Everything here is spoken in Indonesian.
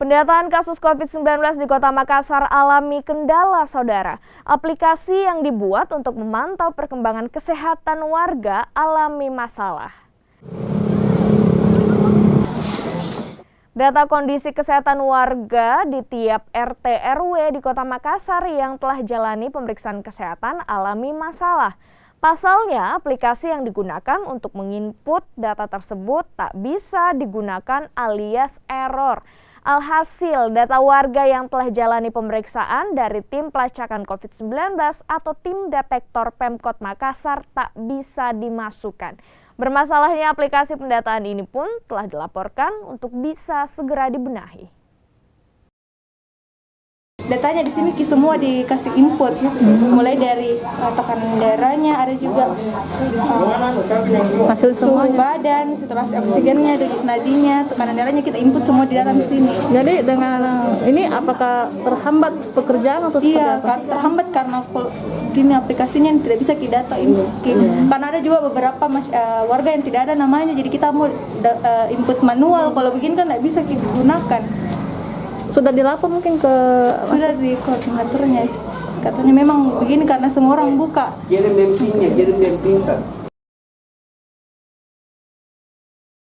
Pendataan kasus COVID-19 di Kota Makassar alami kendala, saudara. Aplikasi yang dibuat untuk memantau perkembangan kesehatan warga alami masalah. Data kondisi kesehatan warga di tiap RT RW di Kota Makassar yang telah jalani pemeriksaan kesehatan alami masalah. Pasalnya, aplikasi yang digunakan untuk menginput data tersebut tak bisa digunakan alias error. Alhasil, data warga yang telah jalani pemeriksaan dari tim pelacakan COVID-19 atau tim detektor Pemkot Makassar tak bisa dimasukkan. Bermasalahnya aplikasi pendataan ini pun telah dilaporkan untuk bisa segera dibenahi. Datanya di sini semua dikasih input, mulai dari tekanan darahnya, ada juga suhu badan, saturasi oksigennya, denyut nadinya, tekanan darahnya kita input semua di dalam sini. Jadi dengan ini apakah terhambat pekerjaan atau seperti apa? Iya, terhambat karena gini aplikasinya tidak bisa kita data input. Karena ada juga beberapa warga yang tidak ada namanya, jadi kita mau input manual. Kalau begini kan tidak bisa kita gunakan. Sudah dilapor mungkin ke... Sudah di koordinatornya. Katanya memang begini karena semua orang buka. Kirim yang pintar.